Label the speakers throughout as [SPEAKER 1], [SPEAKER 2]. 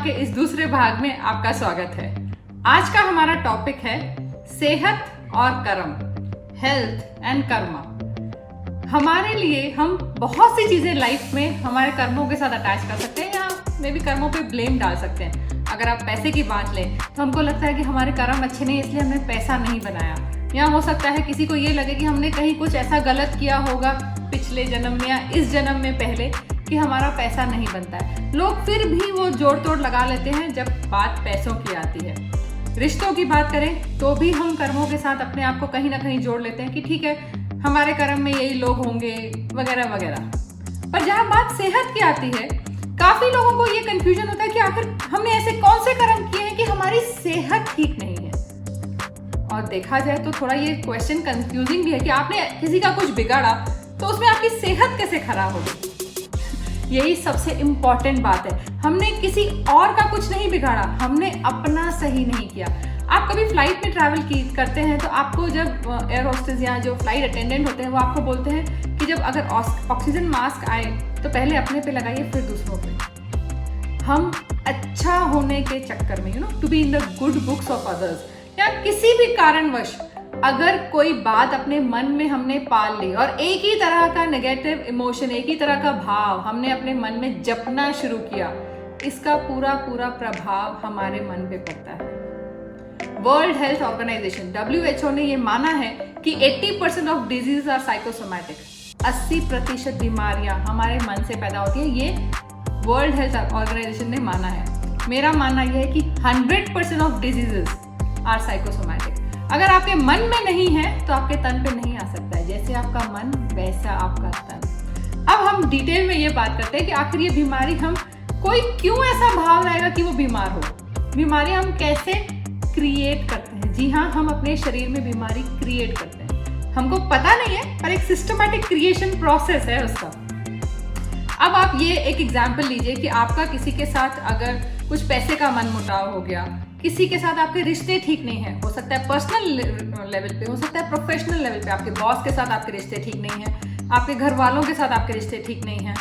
[SPEAKER 1] के इस दूसरे भाग में आपका स्वागत है। आज का हमारा टॉपिक है सेहत और कर्म, हेल्थ एंड कर्मा। हमारे लिए हम बहुत सी चीजें लाइफ में हमारे कर्मों के साथ अटैच कर सकते हैं या मे भी कर्मों पे ब्लेम डाल सकते हैं। अगर आप पैसे की बात लें तो हमको लगता है कि हमारे कर्म अच्छे नहीं इसलिए हमने पैसा नहीं बनाया, या हो सकता है किसी को ये लगे कि हमने कहीं कुछ ऐसा गलत किया होगा पिछले जन्म में या इस जन्म में पहले कि हमारा पैसा नहीं बनता है। लोग फिर भी वो जोड़ तोड़ लगा लेते हैं जब बात पैसों की आती है। रिश्तों की बात करें तो भी हम कर्मों के साथ अपने आप को कहीं ना कहीं जोड़ लेते हैं कि ठीक है हमारे कर्म में यही लोग होंगे वगैरह वगैरह। पर जहाँ बात सेहत की आती है, काफी लोगों को ये कंफ्यूजन होता है कि आखिर हमने ऐसे कौन से कर्म किए हैं कि हमारी सेहत ठीक नहीं है। और देखा जाए तो थोड़ा ये क्वेश्चन कंफ्यूजिंग भी है कि आपने किसी का कुछ बिगाड़ा तो उसमें आपकी सेहत कैसे खराब होगी। यही सबसे इम्पोर्टेंट बात है, हमने किसी और का कुछ नहीं बिगाड़ा, हमने अपना सही नहीं किया। आप कभी फ्लाइट में ट्रैवल करते हैं तो आपको जब एयर होस्टेस या जो फ्लाइट अटेंडेंट होते हैं वो आपको बोलते हैं कि जब अगर ऑक्सीजन मास्क आए तो पहले अपने पे लगाइए फिर दूसरों पे। हम अच्छा होने के चक्कर में to be in the good books of others या किसी भी कारणवश अगर कोई बात अपने मन में हमने पाल ली और एक ही तरह का नेगेटिव इमोशन, एक ही तरह का भाव हमने अपने मन में जपना शुरू किया, इसका पूरा प्रभाव हमारे मन पे पड़ता है। वर्ल्ड हेल्थ ऑर्गेनाइजेशन WHO ने ये माना है कि 80% ऑफ डिजीज आर साइकोसोमैटिक। 80% बीमारियां हमारे मन से पैदा होती है, ये वर्ल्ड हेल्थ ऑर्गेनाइजेशन ने माना है। मेरा मानना यह है कि 100% ऑफ डिजीजेस आर साइकोसोमैटिक। अगर आपके मन में नहीं है तो आपके तन पे नहीं आ सकता है। जैसे आपका मन वैसा आपका तन। अब हम डिटेल में ये बात करते हैं कि आखिर ये बीमारी हम कोई क्यों ऐसा भाव लाएगा कि वो बीमार हो। बीमारी हम कैसे क्रिएट करते हैं? जी हाँ, हम अपने शरीर में बीमारी क्रिएट करते हैं। हमको पता नहीं है पर एक सिस्टमैटिक क्रिएशन प्रोसेस है उसका। अब आप ये एक एग्जाम्पल लीजिए कि आपका किसी के साथ अगर कुछ पैसे का मनमुटाव हो गया, किसी के साथ आपके रिश्ते ठीक नहीं है, हो सकता है पर्सनल लेवल पे, हो सकता है प्रोफेशनल लेवल पे, आपके बॉस के साथ आपके रिश्ते ठीक नहीं है, आपके घर वालों के साथ आपके रिश्ते ठीक नहीं है,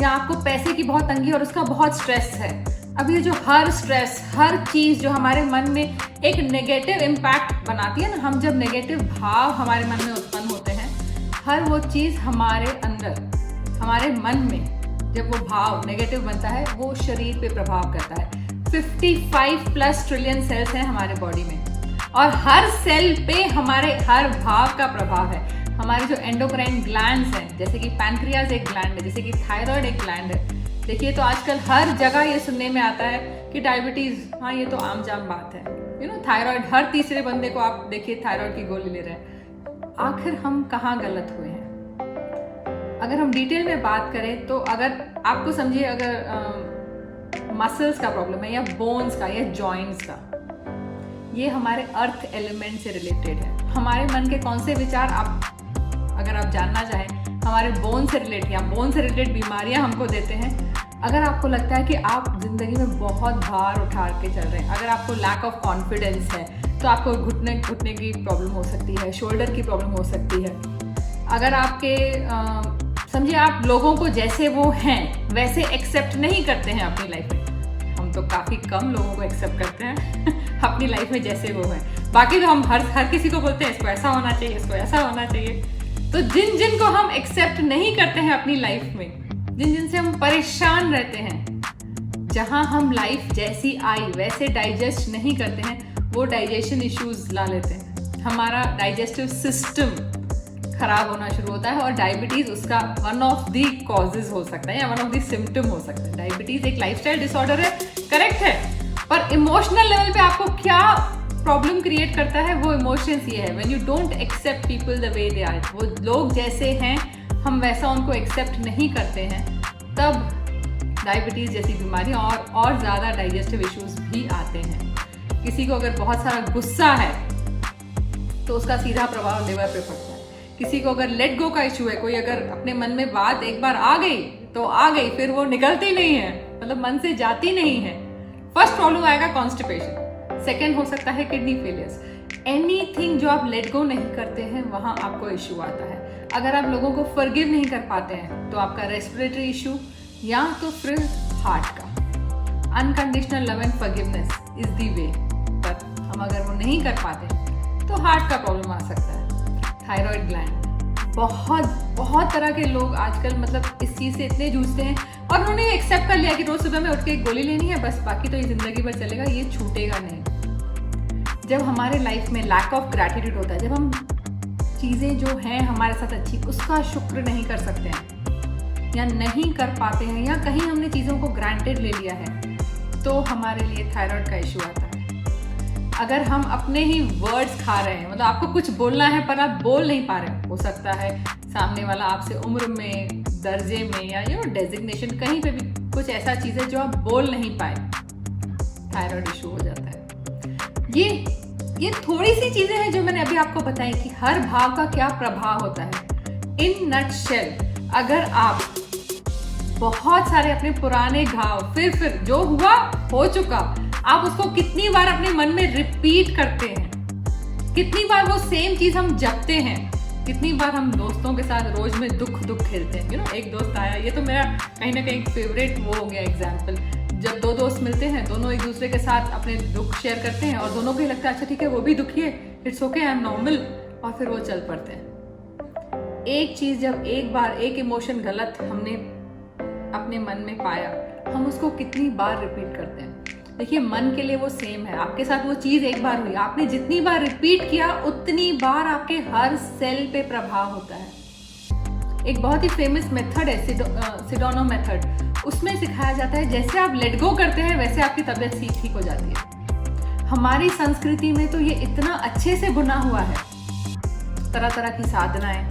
[SPEAKER 1] या आपको पैसे की बहुत तंगी और उसका बहुत स्ट्रेस है। अब ये जो हर स्ट्रेस, हर चीज जो हमारे मन में एक नेगेटिव इम्पैक्ट बनाती है ना, हम जब नेगेटिव भाव हमारे मन में उत्पन्न होते हैं, हर वो चीज हमारे अंदर, हमारे मन में जब वो भाव नेगेटिव बनता है वो शरीर पे प्रभाव करता है। 55+ ट्रिलियन सेल्स हैं हमारे बॉडी में और हर सेल पे हमारे हर भाव का प्रभाव है। हमारे जो एंडोक्राइन ग्लैंड्स हैं, जैसे कि पैनक्रियाज एक ग्लैंड है, जैसे कि थायराइड एक ग्लैंड है। देखिए तो आजकल हर जगह ये सुनने में आता है कि डायबिटीज, हाँ ये तो आम जाम बात है। थायराइड, हर तीसरे बंदे को आप देखिए थायराइड की गोली ले रहे हैं। आखिर हम कहाँ गलत हुए हैं? अगर हम डिटेल में बात करें तो अगर आपको समझिए, अगर मसल्स का प्रॉब्लम है या बोन्स का या जॉइंट्स का, ये हमारे अर्थ एलिमेंट से रिलेटेड है। हमारे मन के कौन से विचार अगर आप जानना चाहें, हमारे बोन से रिलेटेड या बोन से रिलेटेड बीमारियां हमको देते हैं। अगर आपको लगता है कि आप जिंदगी में बहुत भार उठा के चल रहे हैं, अगर आपको लैक ऑफ कॉन्फिडेंस है तो आपको घुटने की प्रॉब्लम हो सकती है, शोल्डर की प्रॉब्लम हो सकती है। अगर आपके समझिए आप लोगों को जैसे वो हैं वैसे एक्सेप्ट नहीं करते हैं अपनी लाइफ में, हम तो काफी कम लोगों को एक्सेप्ट करते हैं अपनी लाइफ में जैसे वो है। बाकी तो हम हर किसी को बोलते हैं इसको ऐसा होना चाहिए, इसको ऐसा होना चाहिए। तो जिन को हम एक्सेप्ट नहीं करते हैं अपनी लाइफ में, जिन से हम परेशान रहते हैं, जहां हम लाइफ जैसी आई वैसे डाइजेस्ट नहीं करते हैं, वो डाइजेशन इश्यूज ला लेते हैं। हमारा डाइजेस्टिव सिस्टम खराब होना शुरू होता है और डायबिटीज उसका वन ऑफ द कॉजेज हो सकता है या वन ऑफ द सिम्टम हो सकता है। डायबिटीज एक लाइफस्टाइल डिसऑर्डर है, करेक्ट है, पर इमोशनल लेवल पे आपको क्या प्रॉब्लम क्रिएट करता है वो इमोशंस ये है, when you don't accept people the way they are. वो लोग जैसे हैं हम वैसा उनको एक्सेप्ट नहीं करते हैं, तब डायबिटीज जैसी बीमारी और ज़्यादा डाइजेस्टिव इश्यूज भी आते हैं। किसी को अगर बहुत सारा गुस्सा है तो उसका सीधा प्रभाव लिवर पे पड़ता है। किसी को अगर लेट गो का इशू है, कोई अगर अपने मन में बात एक बार आ गई तो आ गई, फिर वो निकलती नहीं है, मतलब मन से जाती नहीं है। फर्स्ट प्रॉब्लम आएगा कॉन्स्टिपेशन, सेकेंड हो सकता है किडनी फेलियर्स। एनीथिंग जो आप लेट गो नहीं करते हैं वहां आपको इश्यू आता है। अगर आप लोगों को फॉरगिव नहीं कर पाते हैं तो आपका रेस्पिरेटरी इशू या तो फिर हार्ट का। Unconditional love and forgiveness is the way. पर हम अगर वो नहीं कर पाते तो हार्ट का प्रॉब्लम आ सकता है। थायराइड ग्लैंड, बहुत तरह के लोग आजकल मतलब इस चीज़ से इतने जूझते हैं और उन्होंने एक्सेप्ट कर लिया कि रोज सुबह में उठ के एक गोली लेनी है, बस बाकी तो ये जिंदगी भर चलेगा, ये छूटेगा नहीं। जब हमारे लाइफ में लैक ऑफ ग्रैटिट्यूड होता है, जब हम चीज़ें जो हैं हमारे साथ अच्छी उसका शुक्र नहीं कर सकते हैं या नहीं कर पाते हैं, या कहीं हमने चीज़ों को ग्रांटेड ले लिया है, तो हमारे लिए थायराइड का इशू आता है। अगर हम अपने ही वर्ड्स खा रहे हैं, मतलब आपको कुछ बोलना है पर आप बोल नहीं पा रहे, हो सकता है सामने वाला आपसे उम्र में, दर्जे में या डेजिग्नेशन कहीं पे भी कुछ ऐसा चीज़ है जो आप बोल नहीं पाए, थायराइड इशू हो जाता है। ये थोड़ी सी चीजें हैं जो मैंने अभी आपको बताई कि हर भाव का क्या प्रभाव होता है। इन नटशेल, अगर आप बहुत सारे अपने पुराने घाव फिर जो हुआ हो चुका, आप उसको कितनी बार अपने मन में रिपीट करते हैं, कितनी बार वो सेम चीज हम जपते हैं, कितनी बार हम दोस्तों के साथ रोज में दुख खेलते हैं। एक दोस्त आया, ये तो मेरा कहीं ना कहीं फेवरेट वो हो गया एग्जाम्पल, जब दो दोस्त मिलते हैं, दोनों एक दूसरे के साथ अपने दुख शेयर करते हैं और दोनों को ही लगता है अच्छा ठीक है वो भी दुखी है, it's okay, I am normal, और फिर वो चल पड़ते हैं। एक चीज जब एक बार एक इमोशन गलत हमने अपने मन में पाया, हम उसको कितनी बार रिपीट करते हैं। देखिए मन के लिए वो सेम है, आपके साथ वो चीज एक बार हुई, आपने जितनी बार रिपीट किया उतनी बार आपके हर सेल पे प्रभाव होता है। एक बहुत ही फेमस मेथड है सिडोनो मेथड, उसमें सिखाया जाता है जैसे आप लेट गो करते हैं वैसे आपकी तबीयत ठीक हो जाती है। हमारी संस्कृति में तो ये इतना अच्छे से बुना हुआ है, तरह तरह की साधनाएं,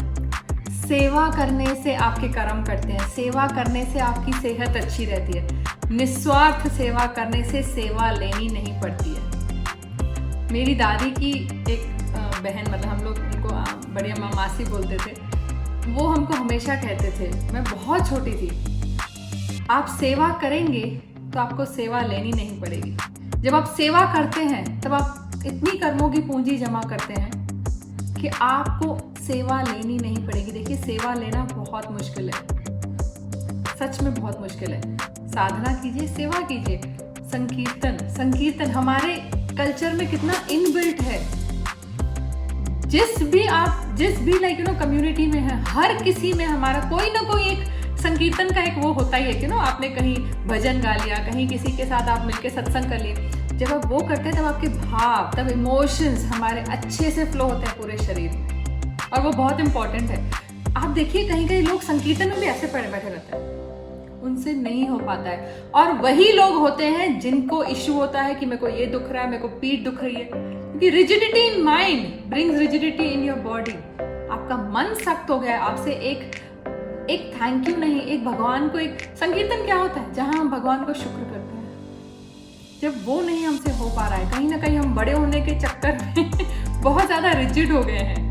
[SPEAKER 1] सेवा करने से आपके कर्म करते हैं, सेवा करने से आपकी सेहत अच्छी रहती है, निस्वार्थ सेवा करने से सेवा लेनी नहीं पड़ती है। मेरी दादी की एक बहन, मतलब हम लोग उनको बड़ी अम्मा मासी बोलते थे, वो हमको हमेशा कहते थे, मैं बहुत छोटी थी, आप सेवा करेंगे तो आपको सेवा लेनी नहीं पड़ेगी। जब आप सेवा करते हैं तब आप इतनी कर्मों की पूंजी जमा करते हैं कि आपको सेवा लेनी नहीं पड़ेगी। देखिए सेवा लेना बहुत मुश्किल है, सच में बहुत मुश्किल है। साधना कीजिए, सेवा कीजिए। संकीर्तन हमारे कल्चर में कितना इनबिल्ट है। जिस भी कम्युनिटी में है, हर किसी में हमारा कोई ना कोई एक संकीर्तन का एक वो होता ही है कि आपने कहीं भजन गा लिया, कहीं किसी के साथ आप मिलकर सत्संग कर लिए। जब आप वो करते हैं तब आपके भाव, तब इमोशंस हमारे अच्छे से फ्लो होते हैं पूरे शरीर में, और वो बहुत इंपॉर्टेंट है। आप देखिए कहीं लोग संकीर्तन में भी ऐसे पड़े बैठे रहते हैं, उनसे नहीं हो पाता है। और वही लोग होते हैं जिनको इश्यू होता है कि मेरे को ये दुख रहा है, मेरे को पीठ दुख रही है, क्योंकि rigidity in mind brings rigidity in your body. आपका मन सख्त हो गया है, आपसे एक थैंक यू नहीं, एक भगवान को एक संकीर्तन क्या होता है, जहां हम भगवान को शुक्र करते हैं। जब वो नहीं हमसे हो पा रहा है, कहीं ना कहीं हम बड़े होने के चक्कर में बहुत ज्यादा रिजिड हो गए हैं,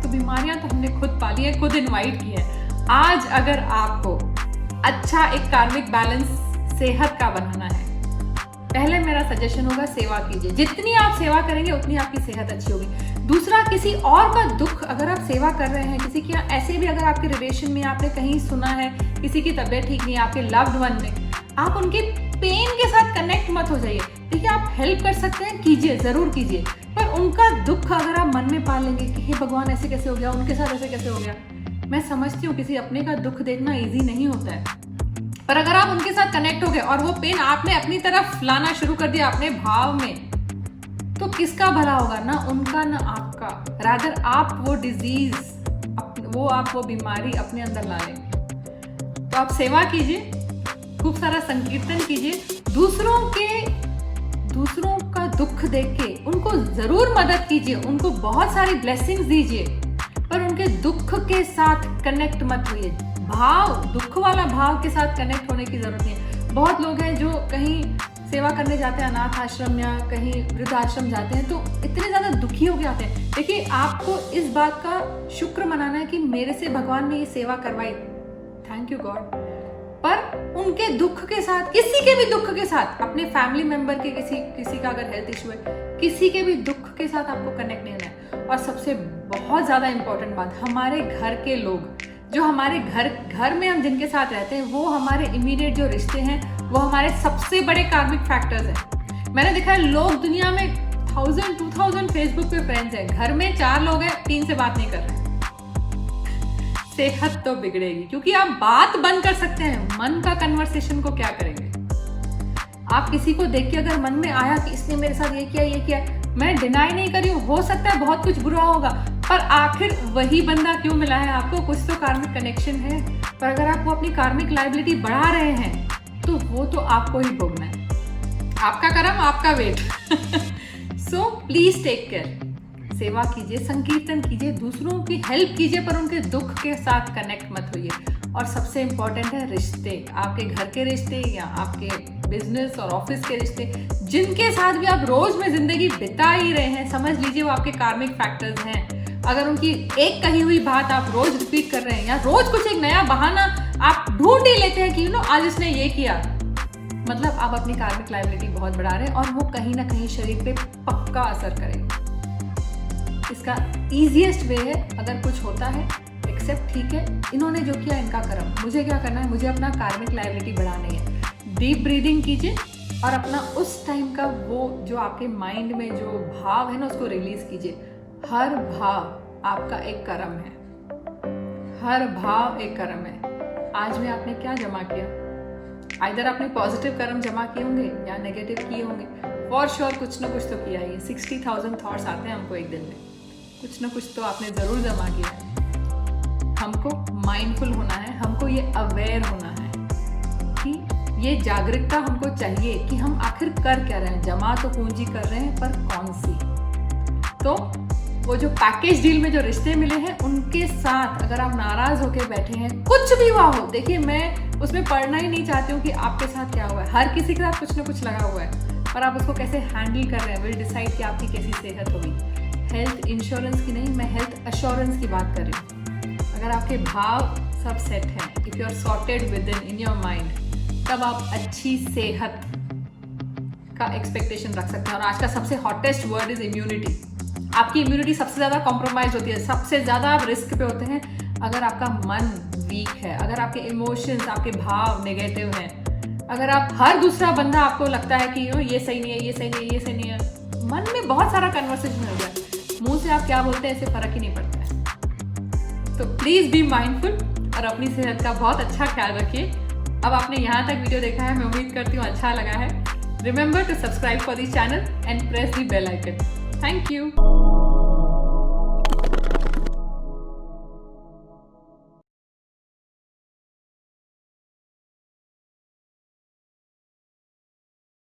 [SPEAKER 1] तो बीमारियां तो हमने खुद पाली है, खुद इनवाइट की है। आज अगर आपको अच्छा एक कार्मिक बैलेंस सेहत का बनाना है, पहले मेरा सजेशन होगा सेवा कीजिए। जितनी आप सेवा करेंगे उतनी आपकी सेहत अच्छी होगी। दूसरा, किसी और का दुख अगर आप सेवा कर रहे हैं, किसी की ऐसे भी अगर आपके रिलेशन में आपने कहीं सुना है किसी की तबीयत ठीक नहीं है, आपके लव्ड वन में, आप उनके पेन के साथ कनेक्ट मत हो जाइए। देखिए आप हेल्प कर सकते हैं, कीजिए, जरूर कीजिए, पर उनका दुख अगर आप मन में पाल लेंगे कि हे भगवान ऐसे कैसे हो गया, उनके साथ ऐसे कैसे हो गया। मैं समझती हूँ किसी अपने का दुख देखना ईजी नहीं होता है, पर अगर आप उनके साथ कनेक्ट हो गए और वो पेन आपने अपनी तरफ लाना शुरू कर दिया अपने भाव में, तो किसका भला होगा, ना उनका ना आपका। रादर आप वो डिजीज, आप वो बीमारी अपने अंदर ला लेंगे। तो आप सेवा कीजिए, खूब सारा संकीर्तन कीजिए, दूसरों का दुख देख के उनको जरूर मदद कीजिए, उनको बहुत सारी ब्लेसिंग्स दीजिए, पर उनके दुख के साथ कनेक्ट मत होइए। दुख वाला भाव के साथ कनेक्ट होने की जरूरत नहीं है। बहुत लोग हैं जो कहीं सेवा करने जाते हैं, अनाथ आश्रम या कहीं वृद्धाश्रम जाते हैं, तो इतने ज्यादा दुखी हो गए आते हैं। देखिए आपको इस बात का शुक्र मनाना है कि मेरे से भगवान ने ये सेवा करवाई, थैंक यू गॉड। पर उनके दुख के साथ, किसी के भी दुख के साथ, अपने फैमिली मेंबर के किसी का अगर हेल्थ इशू है, किसी के भी दुख के साथ आपको कनेक्ट नहीं होना है। और सबसे बहुत ज्यादा इंपॉर्टेंट बात, हमारे घर के लोग, जो हमारे घर में हम जिनके साथ रहते हैं, वो हमारे इमीडिएट जो रिश्ते हैं, वो हमारे सबसे बड़े कार्मिक फैक्टर्स हैं। मैंने देखा है लोग दुनिया में 1000-2000 फेसबुक पे फ्रेंड्स हैं, घर में 4 लोग हैं, 3 से बात नहीं कर रहे हैं। सेहत तो बिगड़ेगी, क्योंकि आप बात बंद कर सकते हैं, मन का कन्वर्सेशन को क्या करेंगे। आप किसी को देख के अगर मन में आया कि इसने मेरे साथ ये किया, मैं डिनाई नहीं कर रही हूँ, हो सकता है बहुत कुछ बुरा होगा, पर आखिर वही बंदा क्यों मिला है आपको, कुछ तो कार्मिक कनेक्शन है। पर अगर आप वो अपनी कार्मिक लायबिलिटी बढ़ा रहे हैं तो वो तो आपको ही भोगना है, आपका कर्म आपका weight. So please take care, सेवा कीजिए, संकीर्तन कीजिए, दूसरों की हेल्प कीजिए, पर उनके दुख के साथ कनेक्ट मत होइए। और सबसे इंपॉर्टेंट है रिश्ते, आपके घर के रिश्ते या आपके बिजनेस और ऑफिस के रिश्ते, जिनके साथ भी आप रोज में जिंदगी बिता ही रहे हैं, समझ लीजिए वो आपके कार्मिक फैक्टर्स हैं। अगर उनकी एक कही हुई बात आप रोज रिपीट कर रहे हैं या रोज कुछ एक नया बहाना आप ढूंढ ही लेते हैं कि आज इसने ये किया, मतलब आप अपनी कार्मिक लायबिलिटी बहुत बढ़ा रहे हैं और वो कहीं ना कहीं शरीर पे पक्का असर करेगा। इसका इजीएस्ट वे है, अगर कुछ होता है एक्सेप्ट, ठीक है इन्होंने जो किया इनका कर्म, मुझे क्या करना है, मुझे अपना कार्मिक लायबिलिटी बढ़ानी है। डीप ब्रीदिंग कीजिए और अपना उस टाइम का वो जो आपके माइंड में जो भाव है ना उसको रिलीज कीजिए। हर भाव आपका एक कर्म है, हर भाव एक कर्म है। आज में आपने क्या जमा किया, आइदर आपने पॉजिटिव कर्म जमा किए होंगे या नेगेटिव किए होंगे, फॉर श्योर कुछ ना कुछ तो किया ही। 60,000 थॉट्स आते हैं हमको एक दिन में, कुछ ना कुछ तो आपने जरूर जमा किया है। हमको माइंडफुल होना है, हमको ये अवेयर होना है कि ये जागरूकता हमको चाहिए कि हम आखिर कर क्या रहे हैं, जमा तो पूंजी कर रहे हैं पर कौन सी। तो वो जो पैकेज डील में जो रिश्ते मिले हैं उनके साथ अगर आप नाराज होकर बैठे हैं, कुछ भी हुआ हो, देखिए मैं उसमें पढ़ना ही नहीं चाहती हूँ कि आपके साथ क्या हुआ है, हर किसी के साथ कुछ ना कुछ लगा हुआ है, पर आप उसको कैसे हैंडल कर रहे हैं विल डिसाइड कि आपकी कैसी सेहत होगी। हेल्थ इंश्योरेंस की नहीं, मैं हेल्थ अश्योरेंस की बात कर रही हूँ। अगर आपके भाव सब सेट हैं, if you are sorted within your mind, तब आप अच्छी सेहत का एक्सपेक्टेशन रख सकते हैं। और आज का सबसे हॉटेस्ट वर्ड इज इम्यूनिटी। आपकी इम्यूनिटी सबसे ज़्यादा कॉम्प्रोमाइज होती है, सबसे ज़्यादा आप रिस्क पे होते हैं अगर आपका मन वीक है, अगर आपके इमोशंस, आपके भाव नेगेटिव हैं, अगर आप हर दूसरा बंदा आपको लगता है कि ये सही नहीं है, ये सही नहीं है, ये सही नहीं है, मन में बहुत सारा कन्वर्सेशन हो गया, मुंह से आप क्या बोलते हैं इससे फर्क ही नहीं पड़ता है। तो प्लीज बी माइंडफुल और अपनी सेहत का बहुत अच्छा ख्याल रखिए। अब आपने यहाँ तक वीडियो देखा है, मैं उम्मीद करती हूँ अच्छा लगा है। Remember to subscribe for this channel and press the bell icon. Thank you.